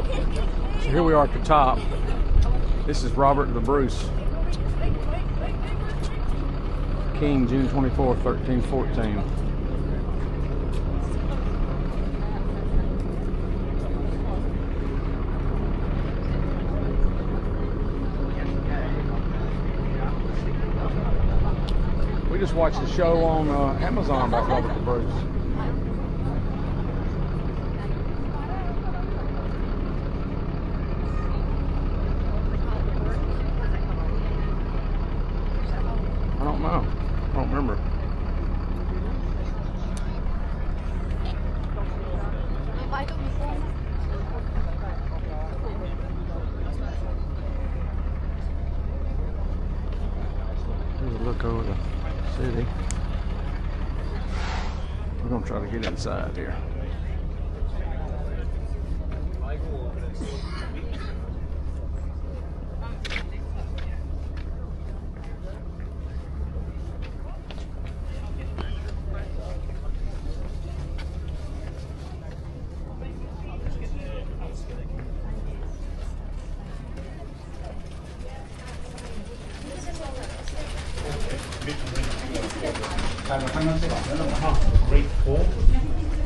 So here we are at the top. This is Robert the Bruce. King, June 24, 1314. We just watched a show on Amazon about Robert the Bruce. I don't know. I don't remember. Here's a look over the city. We're gonna try to get inside here.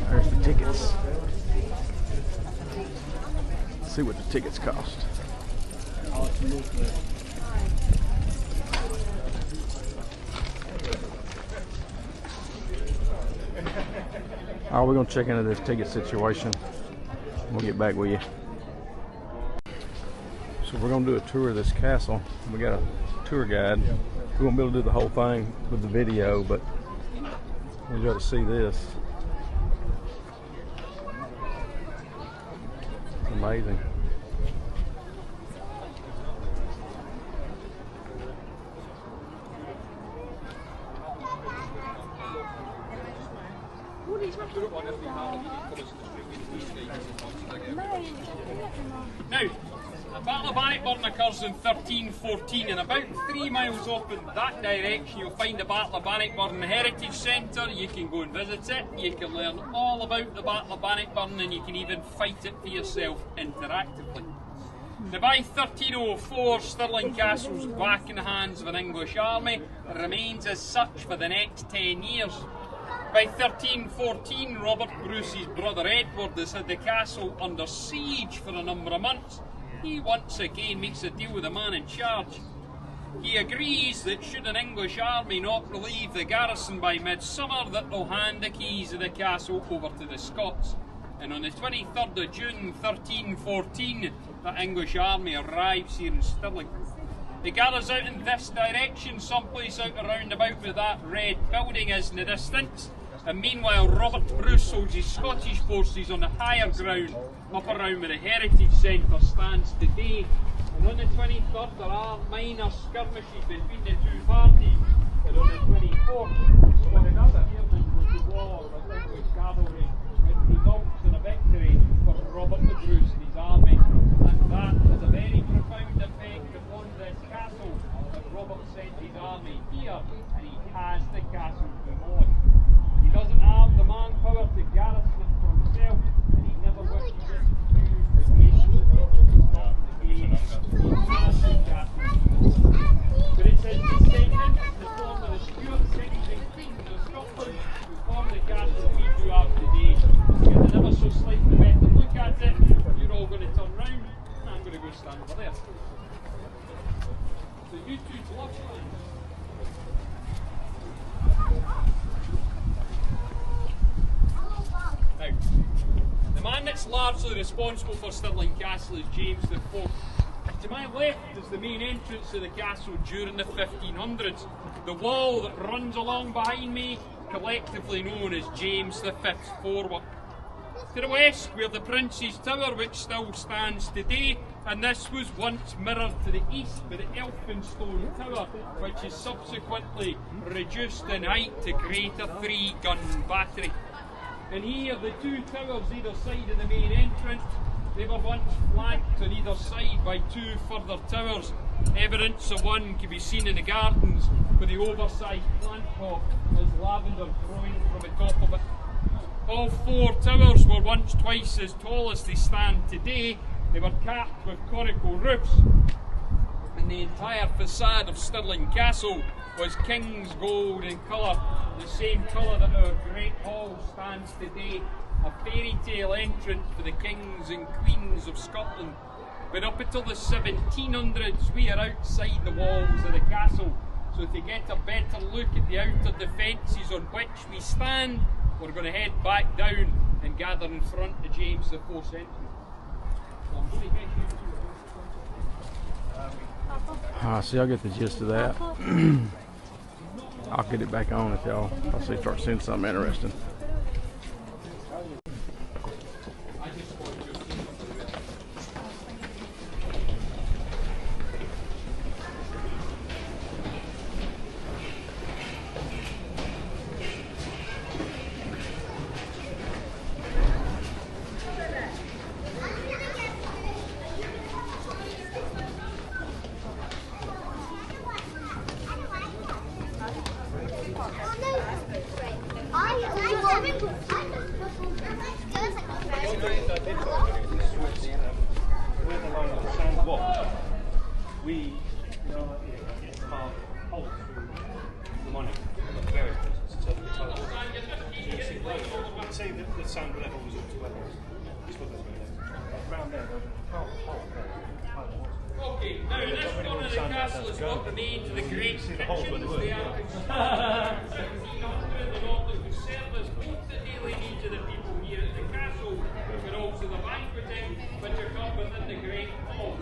There's the tickets. Let's see what the tickets cost. Alright, we're gonna check into this ticket situation. We'll get back with you. So we're gonna do a tour of this castle. We got a tour guide. We won't be able to do the whole thing with the video, but we got to see this. It's amazing. Now, the Battle of Bannockburn occurs in 1314, and about 3 miles off in that direction you'll find the Battle of Bannockburn Heritage Centre. You can go and visit it, you can learn all about the Battle of Bannockburn, and you can even fight it for yourself interactively. Now by 1304, Stirling Castle's back in the hands of an English army, and remains as such for the next 10 years. By 1314, Robert Bruce's brother Edward has had the castle under siege for a number of months. He once again makes a deal with the man in charge. He agrees that should an English army not relieve the garrison by midsummer, that they'll hand the keys of the castle over to the Scots. And on the 23rd of June 1314, the English army arrives here in Stirling. It gathers out in this direction, someplace out around about where that red building is in the distance. And meanwhile, Robert Bruce holds his Scottish forces on the higher ground, up around where the Heritage Centre stands today. And on the 23rd, there are minor skirmishes between the two parties. And on the 24th, when another with the war of English cavalry, it results in a victory for Robert the Bruce and his army. And that has a very profound effect upon this castle, that Robert sent his army here, and he has the castle demolished. He doesn't have the manpower to garrison it for himself, and he never wishes it to use the nation to stop the game. He has the castle. But it's his descendants, the form of the Stuart secondary queens of Scotland, who form the castle we do have today. You're never so slightly better look at it. You're all going to turn round, and I'm going to go stand over there. So you two bluff land. Now, the man that's largely responsible for Stirling Castle is James IV. To my left is the main entrance to the castle during the 1500s. The wall that runs along behind me, collectively known as James V's forework. To the west, we have the Prince's Tower, which still stands today, and this was once mirrored to the east by the Elphinstone Tower, which is subsequently reduced in height to greater 3-gun battery. And here, the two towers either side of the main entrance, they were once flanked on either side by two further towers. Evidence of one can be seen in the gardens, where the oversized plant pot has lavender growing from the top of it. All four towers were once twice as tall as they stand today, They were capped with conical roofs, and the entire facade of Stirling Castle was king's gold in colour, the same colour that our great hall stands today, a fairy tale entrance for the kings and queens of Scotland. But up until the 1700s, we are outside the walls of the castle. So to get a better look at the outer defences on which we stand, we're going to head back down and gather in front of James IV entrance. So I'm going to get you see, I'll get the gist of that. I'll get it back on if y'all, I'll see, start seeing something interesting. Okay, now this corner of the castle is what remains of the great kitchens. They are constructed in order to service both the daily needs of the people here at the castle, but also the banqueting which occur within the great hall.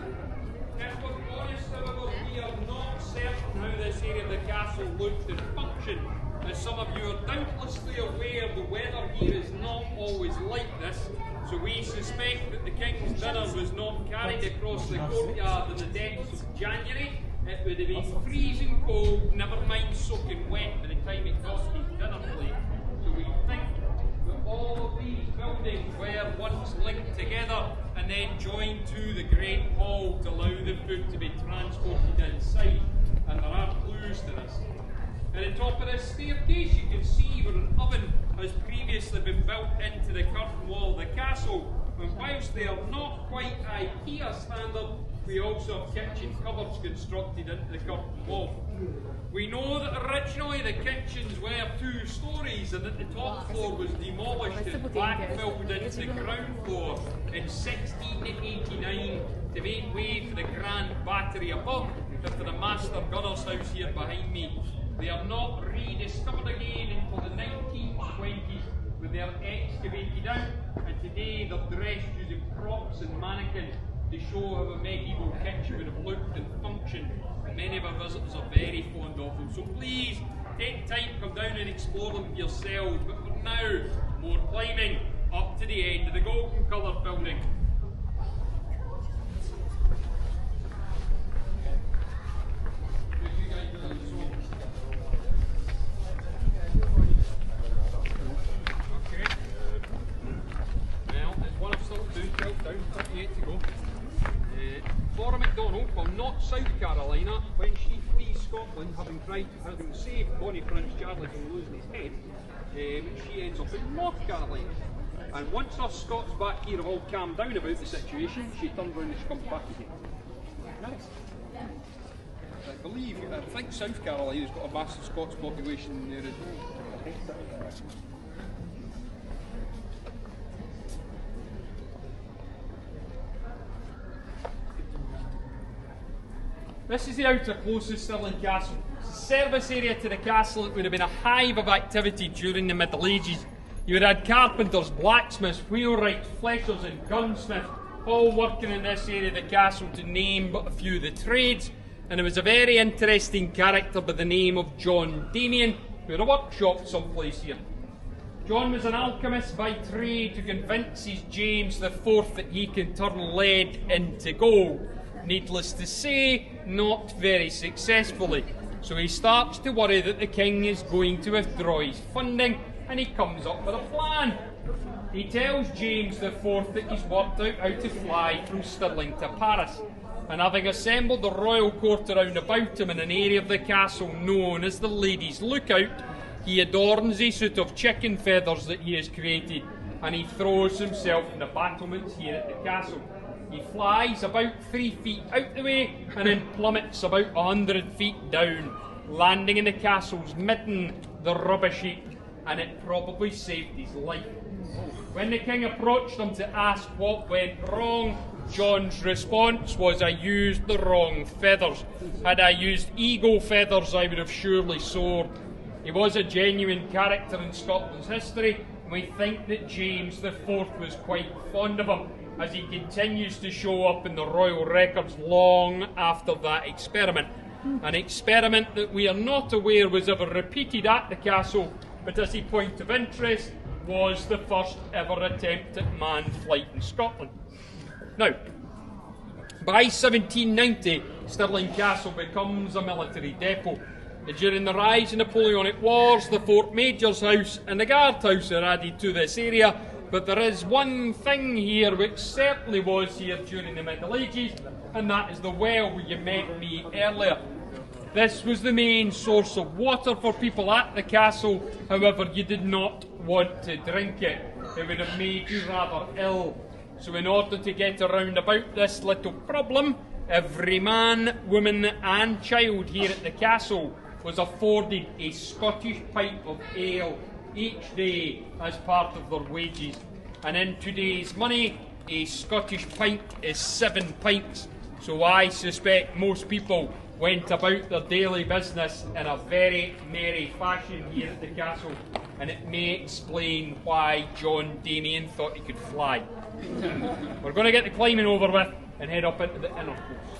If we're honest, however, we are not certain how this area of the castle looked and functioned. As some of you are doubtlessly aware, the weather here is not always like this, so we suspect that the King's dinner was not carried across the courtyard in the depths of January. It would have been freezing cold, never mind soaking wet by the time it got to his dinner plate. So we think that all of these buildings were once linked together and then joined to the Great Hall to allow the food to be transported inside, and there are clues to this. At the top of this staircase you can see where an oven has previously been built into the curtain wall of the castle, and whilst they are not quite IKEA standard, we also have kitchen cupboards constructed into the curtain wall. We know that originally the kitchens were 2 stories and that the top floor was demolished and backfilled into the ground floor in 1689 to make way for the grand battery above and for the master gunner's house here behind me. They are not rediscovered again until the 1920s when they are excavated out, and today they're dressed using props and mannequins to show how a medieval kitchen would have looked and functioned. Many of our visitors are very fond of them, so please take time, come down and explore them for yourselves. But for now, more climbing up to the end of the golden coloured building. Flora MacDonald, from not South Carolina, when she flees Scotland, having saved Bonnie Prince Charlie from losing his head, she ends up in North Carolina. And once us Scots back here have all calmed down about the situation, she turns around and she comes back again. Nice. I think South Carolina's got a massive Scots population there as well. This is the outer close of Stirling Castle. It's a service area to the castle. It would have been a hive of activity during the Middle Ages. You would have had carpenters, blacksmiths, wheelwrights, fleshers and gunsmiths all working in this area of the castle, to name but a few of the trades. And there was a very interesting character by the name of John Damien who had a workshop someplace here. John was an alchemist by trade who convinces James IV that he can turn lead into gold. Needless to say, not very successfully. So he starts to worry that the king is going to withdraw his funding, and he comes up with a plan. He tells James IV that he's worked out how to fly from Stirling to Paris, and having assembled the royal court around about him in an area of the castle known as the Ladies' Lookout, he adorns a suit of chicken feathers that he has created, and he throws himself in the battlements here at the castle. He flies about 3 feet out the way and then plummets about 100 feet down, landing in the castle's midden, the rubbish heap, and it probably saved his life. When the king approached him to ask what went wrong, John's response was, "I used the wrong feathers. Had I used eagle feathers, I would have surely soared." He was a genuine character in Scotland's history, and we think that James IV was quite fond of him, as he continues to show up in the royal records long after that experiment. An experiment that we are not aware was ever repeated at the castle, but as a point of interest, was the first ever attempt at manned flight in Scotland. Now, by 1790, Stirling Castle becomes a military depot. During the rise of Napoleonic Wars, the Fort Major's House and the Guardhouse are added to this area, but there is one thing here which certainly was here during the Middle Ages, and that is the well where you met me earlier. This was the main source of water for people at the castle, however you did not want to drink it. It would have made you rather ill. So in order to get around about this little problem, every man, woman and child here at the castle was afforded a Scottish pipe of ale each day as part of their wages. And in today's money, a Scottish pint is 7 pints. So I suspect most people went about their daily business in a very merry fashion here at the castle, and it may explain why John Damien thought he could fly. We're going to get the climbing over with and head up into the inner course.